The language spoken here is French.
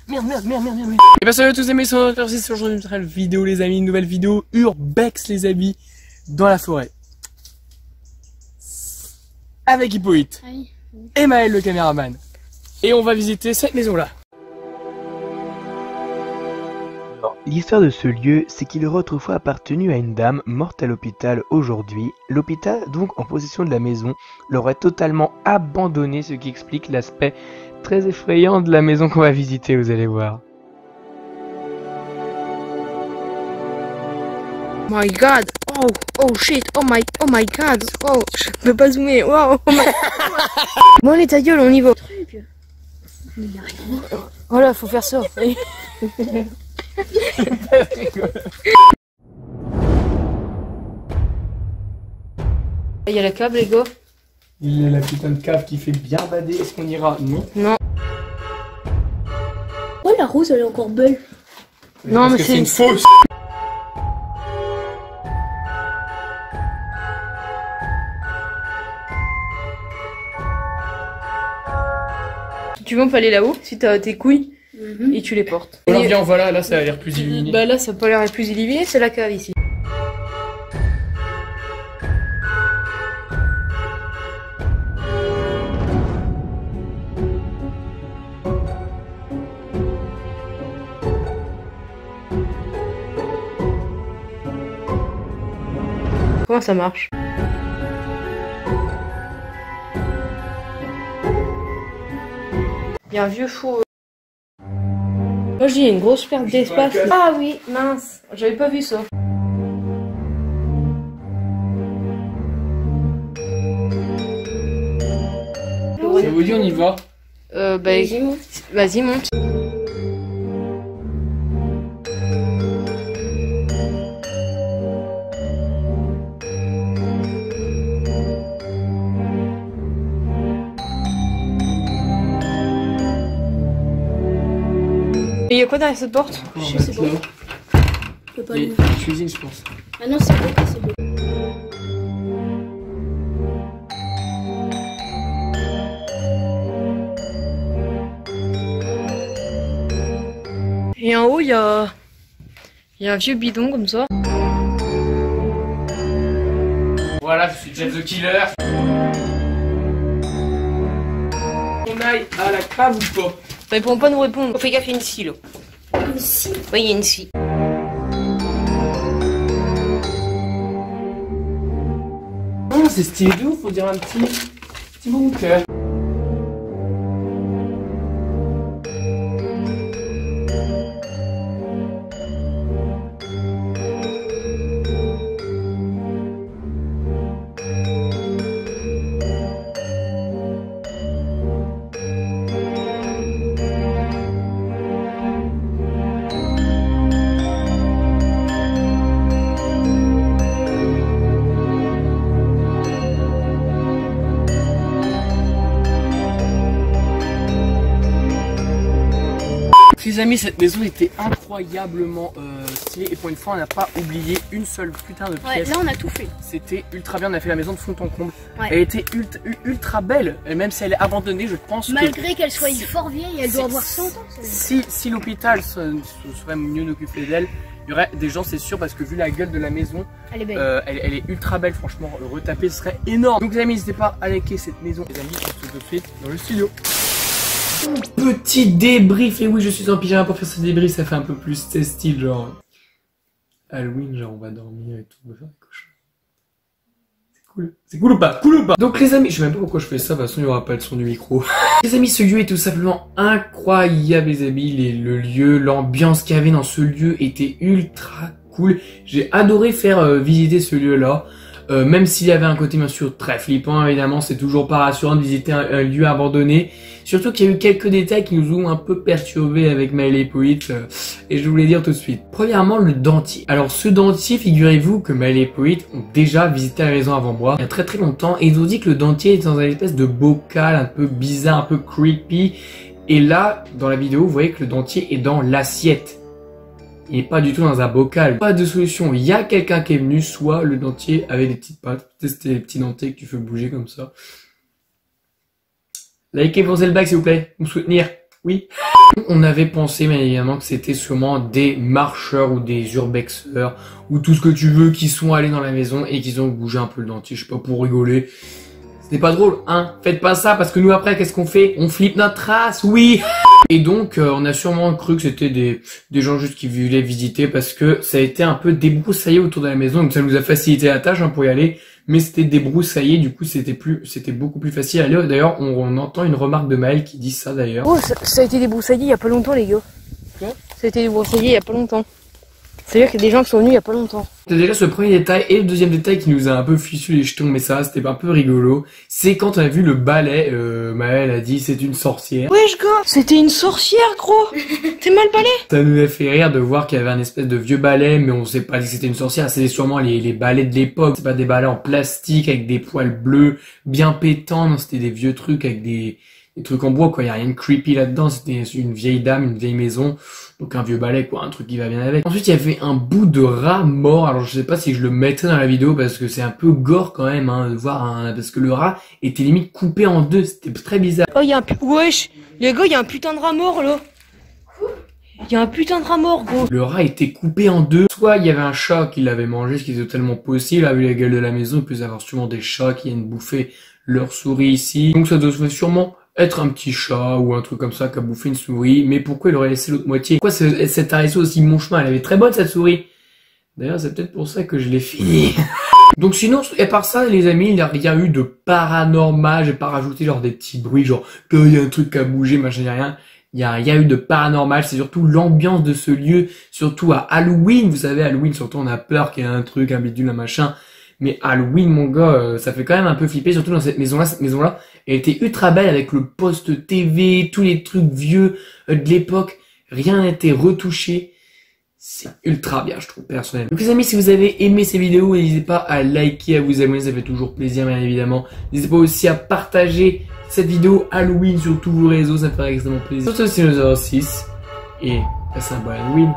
Merde. Et bien salut à tous les amis, c'est aujourd'hui une nouvelle vidéo les amis, une nouvelle vidéo Urbex les amis, dans la forêt. Avec Hippolyte et Maël le caméraman. Et on va visiter cette maison là. L'histoire de ce lieu, c'est qu'il aurait autrefois appartenu à une dame morte à l'hôpital aujourd'hui. L'hôpital, donc en possession de la maison, l'aurait totalement abandonné, ce qui explique l'aspect très effrayant de la maison qu'on va visiter, vous allez voir. My god, oh shit, oh my god, oh, je peux pas zoomer, wow, oh my... Bon allez ta gueule, on y va. Voilà, faut faire ça. Il y a la cave les gars. Il y a la putain de cave qui fait bien bader, est-ce qu'on ira? Non. Non. Oh la rose elle est encore belle. Non mais c'est une fausse. Tu veux on peut aller là-haut si t'as tes couilles et tu les portes. Alors viens, voilà, là ça a l'air plus illuminé. Bah là ça a pas l'air plus illuminé, c'est la cave ici. Comment ça marche? Il y a un vieux four. Moi je dis, il y a une grosse perte d'espace. Ah oui, mince, j'avais pas vu ça. Ça vous dit on y va? Bah, vas-y, monte. Et il y a quoi derrière cette porte? Je sais pas. Je peux pas Et l'ouvrir. cuisine je pense. Ah non c'est bloqué, c'est bloqué. Et en haut, il y a un vieux bidon comme ça. Voilà, je suis Jeff the Killer. On aille à la cave ou pas? Bah, ils pourront pas nous répondre. Fais gaffe, il y a une scie là. Une scie. Oui, il y a une scie. Oh, c'est stylé de ouf, faut dire un petit bunker. Les amis, cette maison était incroyablement stylée et pour une fois on n'a pas oublié une seule putain de pièce. Ouais, là on a tout fait. C'était ultra bien, on a fait la maison de fond en comble. Ouais. Elle était ultra belle, et même si elle est abandonnée, je pense Malgré qu'elle soit fort vieille, elle doit avoir 100 ans. si l'hôpital serait mieux occupé d'elle, il y aurait des gens c'est sûr parce que vu la gueule de la maison, Elle est belle. elle est ultra belle franchement, retaper ce serait énorme. Donc les amis, n'hésitez pas à liker cette maison. Les amis, on se retrouve tout de suite dans le studio. Petit débrief, et oui je suis en pyjama pour faire ce débrief, ça fait un peu plus style genre Halloween, genre on va dormir et tout, on va faire des cochons. C'est cool ou pas? Cool ou pas? Donc les amis, je sais même pas pourquoi je fais ça, de toute façon il n'y aura pas le son du micro. Les amis, ce lieu est tout simplement incroyable les amis, le lieu, l'ambiance qu'il y avait dans ce lieu était ultra cool. J'ai adoré faire visiter ce lieu là. Même s'il y avait un côté bien sûr très flippant, évidemment, c'est toujours pas rassurant de visiter un lieu abandonné. Surtout qu'il y a eu quelques détails qui nous ont un peu perturbés avec Maël et Hippolyte, et je voulais dire tout de suite. Premièrement, le dentier. Alors ce dentier, figurez-vous que Maël et Hippolyte ont déjà visité la maison avant moi, il y a très longtemps, et ils ont dit que le dentier est dans une espèce de bocal un peu bizarre, un peu creepy. Et là, dans la vidéo, vous voyez que le dentier est dans l'assiette. Il n'est pas du tout dans un bocal. Pas de solution. Il y a quelqu'un qui est venu, soit le dentier avait des petites pattes. Tester les petits dentiers que tu fais bouger comme ça. Likez pour Zelbag s'il vous plaît. Pour me soutenir. Oui. On avait pensé bien évidemment que c'était sûrement des marcheurs ou des urbexeurs ou tout ce que tu veux qui sont allés dans la maison et qui ont bougé un peu le dentier, je sais pas, pour rigoler. C'était pas drôle, hein. Faites pas ça parce que nous après qu'est-ce qu'on fait? On flippe notre race, oui. Et donc on a sûrement cru que c'était des gens juste qui voulaient visiter parce que ça a été un peu débroussaillé autour de la maison, donc ça nous a facilité la tâche hein, pour y aller. Mais c'était débroussaillé, du coup c'était beaucoup plus facile à aller. D'ailleurs on entend une remarque de Maël qui dit ça d'ailleurs. Oh, ça a été débroussaillé il y a pas longtemps, les gars. Quoi? Ça a été débroussaillé il y a pas longtemps. C'est-à-dire qu'il y a des gens qui sont venus il y a pas longtemps. C'est déjà ce premier détail, et le deuxième détail qui nous a un peu fichu les jetons, mais ça c'était un peu rigolo, c'est quand on a vu le balai, Maël a dit c'est une sorcière. Wesh gars, c'était une sorcière gros. T'es mal balai. Ça nous a fait rire de voir qu'il y avait un espèce de vieux balai, mais on s'est pas dit que c'était une sorcière, c'était sûrement les balais de l'époque, c'est pas des balais en plastique avec des poils bleus, bien pétants, non c'était des vieux trucs avec des trucs en bois quoi, y a rien de creepy là-dedans, c'était une vieille dame, une vieille maison, donc un vieux balai quoi, un truc qui va bien avec. Ensuite il y avait un bout de rat mort, alors je sais pas si je le mettrai dans la vidéo parce que c'est un peu gore quand même hein, de voir parce que le rat était limite coupé en deux, c'était très bizarre. Oh y'a wesh, les gars, y'a un putain de rat mort là. Y'a un putain de rat mort gros. Le rat était coupé en deux, soit il y avait un chat qui l'avait mangé, ce qui est totalement possible, avec la gueule de la maison, il peut y avoir sûrement des chats qui viennent bouffer leur souris ici, donc ça doit sûrement être un petit chat ou un truc comme ça qui a bouffé une souris, mais pourquoi il aurait laissé l'autre moitié? Pourquoi cette arrêté aussi mon chemin? Elle avait très bonne cette souris. D'ailleurs c'est peut-être pour ça que je l'ai fini. Donc sinon, à part ça les amis, il n'y a rien eu de paranormal, j'ai pas rajouté genre des petits bruits genre qu'il y a un truc qui a bougé, machin, rien. Il y a rien eu de paranormal, c'est surtout l'ambiance de ce lieu, surtout à Halloween, vous savez Halloween, surtout on a peur qu'il y ait un truc, un bidule, un machin. Mais Halloween, mon gars, ça fait quand même un peu flipper, surtout dans cette maison-là. Cette maison-là, elle était ultra belle avec le poste TV, tous les trucs vieux de l'époque. Rien n'a été retouché. C'est ultra bien, je trouve, personnellement. Donc les amis, si vous avez aimé ces vidéos, n'hésitez pas à liker, à vous abonner, ça fait toujours plaisir, bien évidemment. N'hésitez pas aussi à partager cette vidéo Halloween sur tous vos réseaux, ça me ferait extrêmement plaisir. Sur ce, c'est le 06. Et passez un bon Halloween.